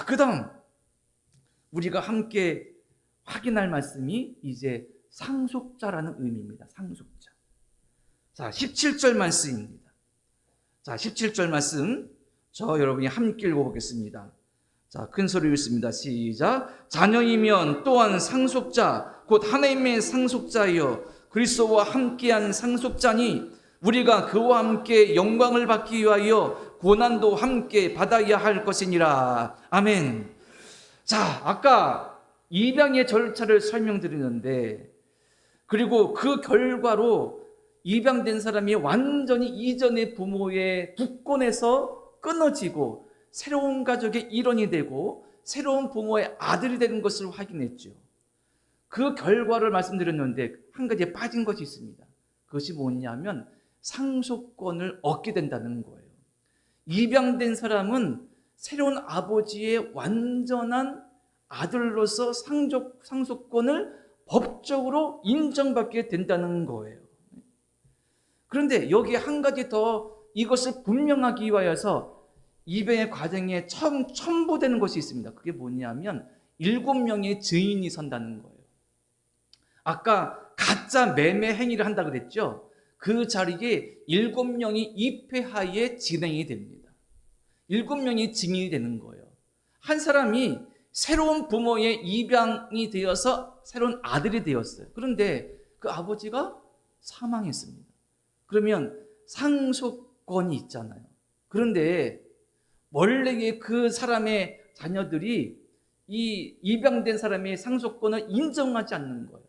자, 그다음 우리가 함께 확인할 말씀이 이제 상속자라는 의미입니다. 상속자. 자, 17절 말씀입니다. 자, 17절 말씀 여러분이 함께 읽어보겠습니다. 자, 큰 소리로 읽습니다. 시작. 자녀이면 또한 상속자 곧 하나님의 상속자이요 그리스도와 함께한 상속자니 우리가 그와 함께 영광을 받기 위하여 고난도 함께 받아야 할 것이니라. 아멘. 자, 아까 입양의 절차를 설명드리는데, 그리고 그 결과로 입양된 사람이 완전히 이전의 부모의 부권에서 끊어지고 새로운 가족의 일원이 되고 새로운 부모의 아들이 되는 것을 확인했죠. 그 결과를 말씀드렸는데 한 가지 빠진 것이 있습니다. 그것이 뭐냐면 상속권을 얻게 된다는 거예요. 입양된 사람은 새로운 아버지의 완전한 아들로서 상속권을 법적으로 인정받게 된다는 거예요. 그런데 여기에 한 가지 더 이것을 분명하기 위하여서 입양의 과정에 처음 첨부되는 것이 있습니다. 그게 뭐냐면 7명의 증인이 선다는 거예요. 아까 가짜 매매 행위를 한다 그랬죠. 그 자리에 7명이 입회하에 진행이 됩니다. 7명이 증인이 되는 거예요. 한 사람이 새로운 부모의 입양이 되어서 새로운 아들이 되었어요. 그런데 그 아버지가 사망했습니다. 그러면 상속권이 있잖아요. 그런데 원래 그 사람의 자녀들이 이 입양된 사람의 상속권을 인정하지 않는 거예요.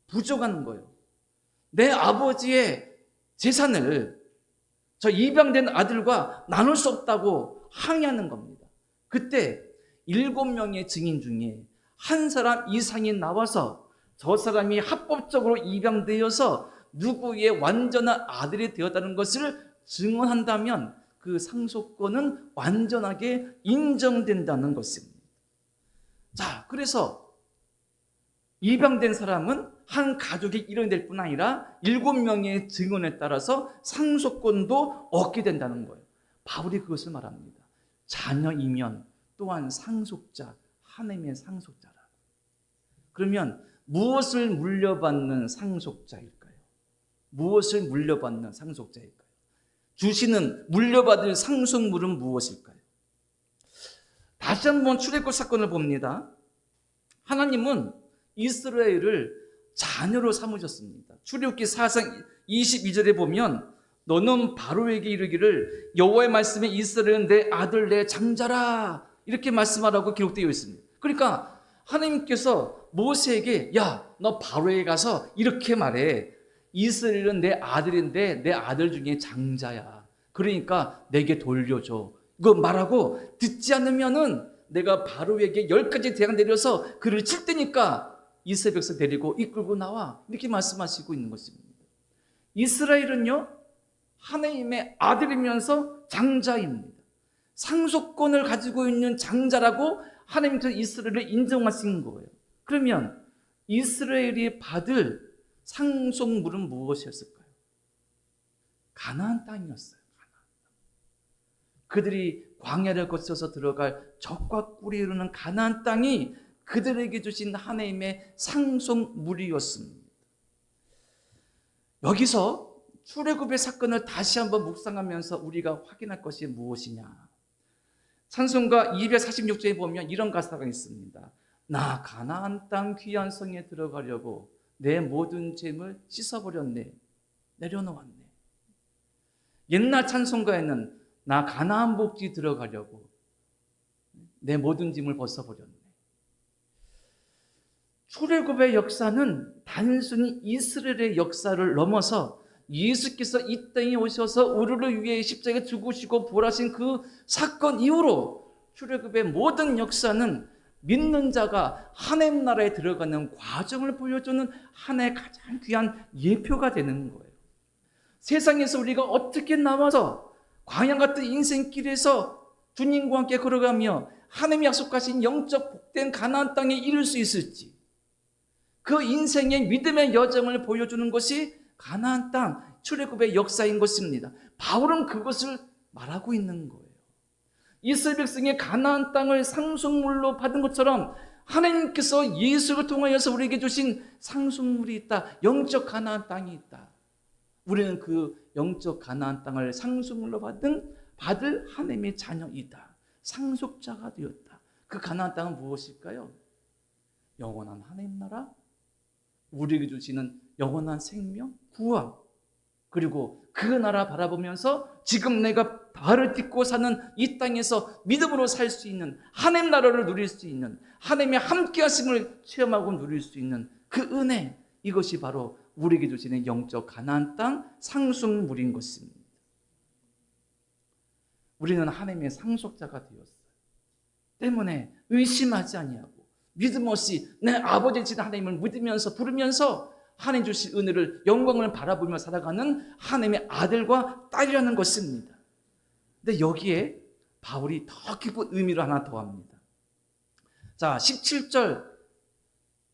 부족한 거예요. 내 아버지의 재산을 저 입양된 아들과 나눌 수 없다고 항의하는 겁니다. 그때 7명의 증인 중에 한 사람 이상이 나와서 저 사람이 합법적으로 입양되어서 누구의 완전한 아들이 되었다는 것을 증언한다면 그 상속권은 완전하게 인정된다는 것입니다. 자, 그래서 입양된 사람은 한 가족의 일원이 될 뿐 아니라 7명의 증언에 따라서 상속권도 얻게 된다는 거예요. 바울이 그것을 말합니다. 자녀이면 또한 상속자, 하나님의 상속자라. 그러면 무엇을 물려받는 상속자일까요? 무엇을 물려받는 상속자일까요? 주시는 물려받을 상속물은 무엇일까요? 다시 한번 출애굽 사건을 봅니다. 하나님은 이스라엘을 자녀로 삼으셨습니다. 출애굽기 4장 22절에 보면 너는 바로에게 이르기를 여호와의 말씀에 이스라엘은 내 아들 내 장자라 이렇게 말씀하라고 기록되어 있습니다. 그러니까 하나님께서 모세에게 야, 너 바로에 가서 이렇게 말해. 이스라엘은 내 아들인데 내 아들 중에 장자야. 그러니까 내게 돌려줘. 이거 말하고 듣지 않으면은 내가 바로에게 10가지 대강 내려서 그를 칠 테니까 이스라엘 백성 데리고 이끌고 나와. 이렇게 말씀하시고 있는 것입니다. 이스라엘은요, 하나님의 아들이면서 장자입니다. 상속권을 가지고 있는 장자라고 하나님께서 이스라엘을 인정하신 거예요. 그러면 이스라엘이 받을 상속물은 무엇이었을까요? 가나안 땅이었어요. 그들이 광야를 거쳐서 들어갈 적과 꿀이 흐르는 가나안 땅이 그들에게 주신 하나님의 상속물이었습니다. 여기서 출애굽의 사건을 다시 한번 묵상하면서 우리가 확인할 것이 무엇이냐? 찬송가 246절에 보면 이런 가사가 있습니다. 나 가나안 땅 귀한 성에 들어가려고 내 모든 죄를 씻어버렸네. 내려놓았네. 옛날 찬송가에는 나 가나안 복지 들어가려고 내 모든 짐을 벗어버렸네. 출애굽의 역사는 단순히 이스라엘의 역사를 넘어서 예수께서 이 땅에 오셔서 우리를 위해 십자가에 죽으시고 부활하신 그 사건 이후로 출애굽의 모든 역사는 믿는 자가 하나님 나라에 들어가는 과정을 보여주는 하나의 가장 귀한 예표가 되는 거예요. 세상에서 우리가 어떻게 나와서 광야 같은 인생길에서 주님과 함께 걸어가며 하나님이 약속하신 영적 복된 가나안 땅에 이룰 수 있을지, 그 인생의 믿음의 여정을 보여주는 것이 가나안 땅 출애굽의 역사인 것입니다. 바울은 그것을 말하고 있는 거예요. 이스라엘 백성이 가나안 땅을 상속물로 받은 것처럼 하나님께서 예수를 통하여서 우리에게 주신 상속물이 있다. 영적 가나안 땅이 있다. 우리는 그 영적 가나안 땅을 상속물로 받을 하나님의 자녀이다. 상속자가 되었다. 그 가나안 땅은 무엇일까요? 영원한 하나님 나라, 우리에게 주시는 영원한 생명, 구원, 그리고 그 나라 바라보면서 지금 내가 발을 딛고 사는 이 땅에서 믿음으로 살 수 있는, 하나님 나라를 누릴 수 있는, 하나님의 함께 하심을 체험하고 누릴 수 있는 그 은혜, 이것이 바로 우리에게 주시는 영적 가나안 땅 상속물인 것입니다. 우리는 하나님의 상속자가 되었어요. 때문에 의심하지 아니하고 믿음 없이 내 아버지이신 하나님을 믿으면서 부르면서 하나님 주신 은혜를, 영광을 바라보며 살아가는 하나님의 아들과 딸이라는 것입니다. 근데 여기에 바울이 더 깊은 의미를 하나 더합니다. 자, 17절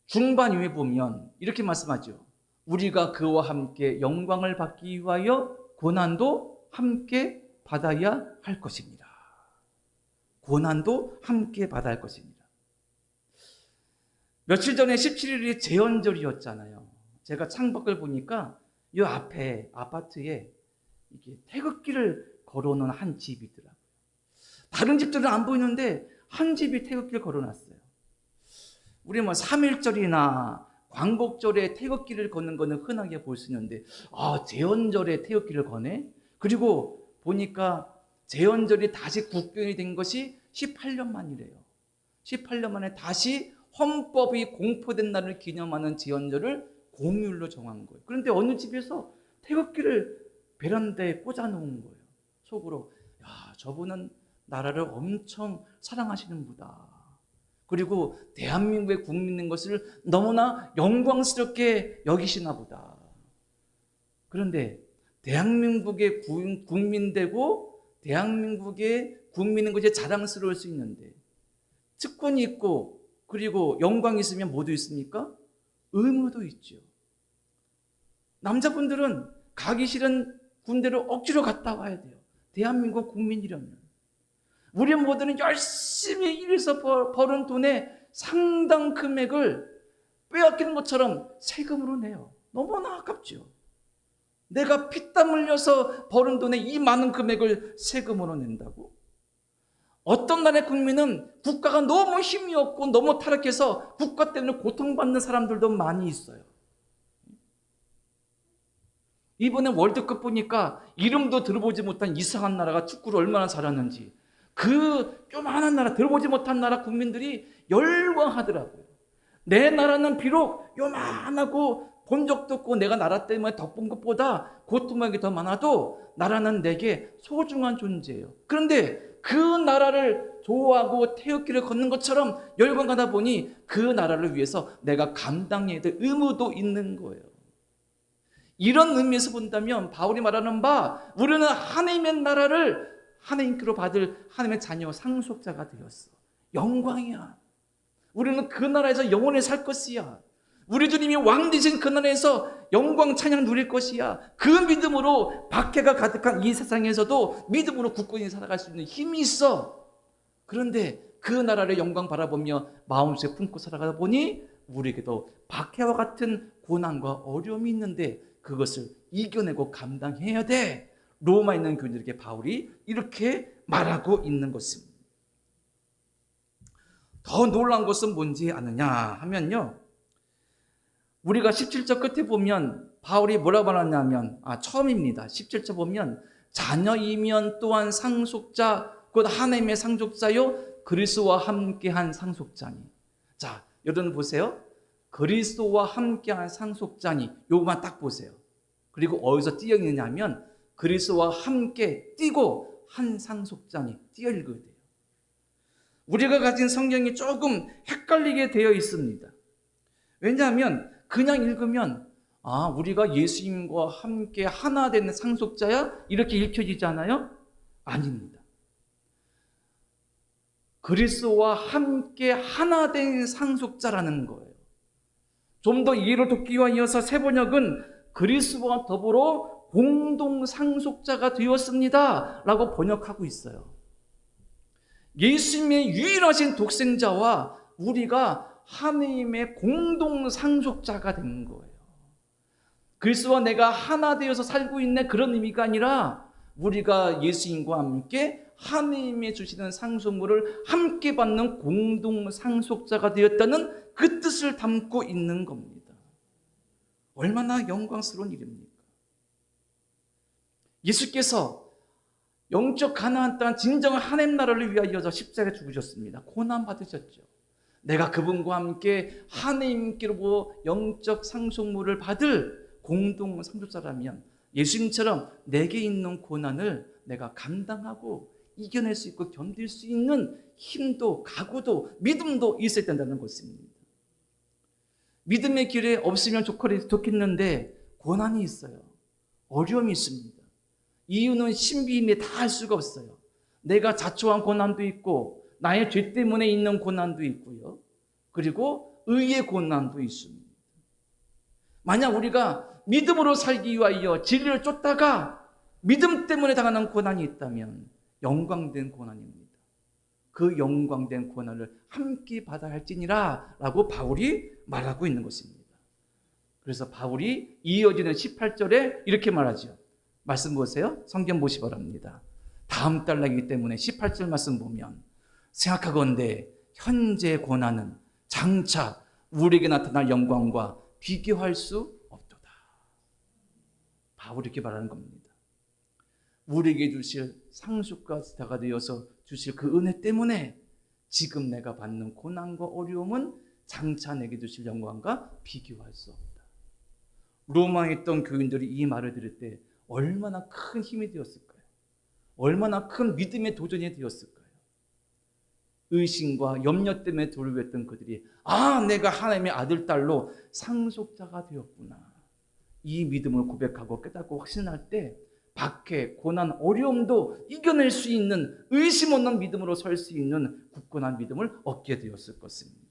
중반 이후에 보면 이렇게 말씀하죠. 우리가 그와 함께 영광을 받기 위하여 고난도 함께 받아야 할 것입니다. 고난도 함께 받아야 할 것입니다. 며칠 전에 17일이 제헌절이었잖아요. 제가 창밖을 보니까 이 앞에 아파트에 이게 태극기를 걸어놓은 한 집이 있더라고요. 다른 집들은 안 보이는데 한 집이 태극기를 걸어놨어요. 우리 3.1절이나 광복절에 태극기를 거는 거는 흔하게 볼 수 있는데, 제헌절에 태극기를 거네? 그리고 보니까 제헌절이 다시 국경이 된 것이 18년 만이래요. 18년 만에 다시 헌법이 공포된 날을 기념하는 제헌절을 공휴일로 정한 거예요. 그런데 어느 집에서 태극기를 베란다에 꽂아놓은 거예요. 속으로, 저분은 나라를 엄청 사랑하시는 분이다. 그리고 대한민국의 국민인 것을 너무나 영광스럽게 여기시나 보다. 그런데 대한민국의 국민되고 대한민국의 국민인 것이 자랑스러울 수 있는데, 특권이 있고 그리고 영광이 있으면 뭐도 있습니까? 의무도 있죠. 남자분들은 가기 싫은 군대를 억지로 갔다 와야 돼요. 대한민국 국민이라면. 우리 모두는 열심히 일해서 벌은 돈의 상당 금액을 빼앗기는 것처럼 세금으로 내요. 너무나 아깝죠. 내가 피땀 흘려서 벌은 돈의 이 많은 금액을 세금으로 낸다고? 어떤 나라의 국민은 국가가 너무 힘이 없고 너무 타락해서 국가 때문에 고통받는 사람들도 많이 있어요. 이번에 월드컵 보니까 이름도 들어보지 못한 이상한 나라가 축구를 얼마나 잘하는지, 그 요만한 나라, 들어보지 못한 나라 국민들이 열광하더라고요. 내 나라는 비록 요만하고 본 적도 없고 내가 나라 때문에 덕본 것보다 고통하는 게 더 많아도 나라는 내게 소중한 존재예요. 그런데 그 나라를 좋아하고 태극기를 걷는 것처럼 열광하다 보니 그 나라를 위해서 내가 감당해야 될 의무도 있는 거예요. 이런 의미에서 본다면 바울이 말하는 바, 우리는 하나님의 나라를 하나님께로 받을 하나님의 자녀 상속자가 되었어. 영광이야. 우리는 그 나라에서 영원히 살 것이야. 우리 주님이 왕 되신 그 나라에서 영광 찬양 누릴 것이야. 그 믿음으로 박해가 가득한 이 세상에서도 믿음으로 굳건히 살아갈 수 있는 힘이 있어. 그런데 그 나라를 영광 바라보며 마음속에 품고 살아가다 보니 우리에게도 박해와 같은 고난과 어려움이 있는데 그것을 이겨내고 감당해야 돼. 로마에 있는 교인들에게 바울이 이렇게 말하고 있는 것입니다. 더 놀라운 것은 뭔지 아느냐 하면요, 우리가 17절 끝에 보면 바울이 뭐라고 말하냐면, 처음입니다. 17절 보면 자녀이면 또한 상속자, 곧 하나님의 상속자요 그리스도와 함께한 상속자니. 자, 여러분 보세요. 그리스도와 함께한 상속자니, 요것만 딱 보세요. 그리고 어디서 띄어 있느냐면 그리스도와 함께 띄고 한 상속자니, 띄어 읽어야 돼요. 우리가 가진 성경이 조금 헷갈리게 되어 있습니다. 왜냐하면 그냥 읽으면 우리가 예수님과 함께 하나 되는 상속자야? 이렇게 읽혀지잖아요? 아닙니다. 그리스도와 함께 하나 된 상속자라는 거예요. 좀 더 이해를 돕기 위하여서 세번역은 그리스도와 더불어 공동 상속자가 되었습니다 라고 번역하고 있어요. 예수님의 유일하신 독생자와 우리가 하나님의 공동 상속자가 된 거예요. 그리스도와 내가 하나 되어서 살고 있는 그런 의미가 아니라 우리가 예수님과 함께 하나님의 주시는 상속물을 함께 받는 공동 상속자가 되었다는 그 뜻을 담고 있는 겁니다. 얼마나 영광스러운 일입니까? 예수께서 영적 가나안 땅 진정한 하나님 나라를 위하여 십자가에 죽으셨습니다. 고난 받으셨죠. 내가 그분과 함께 하나님께로 영적 상속물을 받을 공동 상속자라면 예수님처럼 내게 있는 고난을 내가 감당하고 이겨낼 수 있고 견딜 수 있는 힘도 각오도 믿음도 있어야 된다는 것입니다. 믿음의 길에 없으면 좋겠는데 고난이 있어요. 어려움이 있습니다. 이유는 신비임에 다 알 수가 없어요. 내가 자초한 고난도 있고 나의 죄 때문에 있는 고난도 있고요. 그리고 의의 고난도 있습니다. 만약 우리가 믿음으로 살기 위하여 진리를 쫓다가 믿음 때문에 당하는 고난이 있다면 영광된 고난입니다. 그 영광된 고난을 함께 받아야 할지니라 라고 바울이 말하고 있는 것입니다. 그래서 바울이 이어지는 18절에 이렇게 말하죠. 말씀 보세요. 성경 보시 바랍니다. 다음 달락이기 때문에 18절 말씀 보면 생각하건대 현재 고난은 장차 우리에게 나타날 영광과 비교할 수 없도다. 바울이 이렇게 말하는 겁니다. 우리에게 주실 상속자가 되어서 주실 그 은혜 때문에 지금 내가 받는 고난과 어려움은 장차 내게 주실 영광과 비교할 수 없다. 로마에 있던 교인들이 이 말을 들을 때 얼마나 큰 힘이 되었을까요? 얼마나 큰 믿음의 도전이 되었을까요? 의심과 염려 때문에 두려워했던 그들이 내가 하나님의 아들, 딸로 상속자가 되었구나. 이 믿음을 고백하고 깨닫고 확신할 때 박해, 고난, 어려움도 이겨낼 수 있는 의심 없는 믿음으로 설 수 있는 굳건한 믿음을 얻게 되었을 것입니다.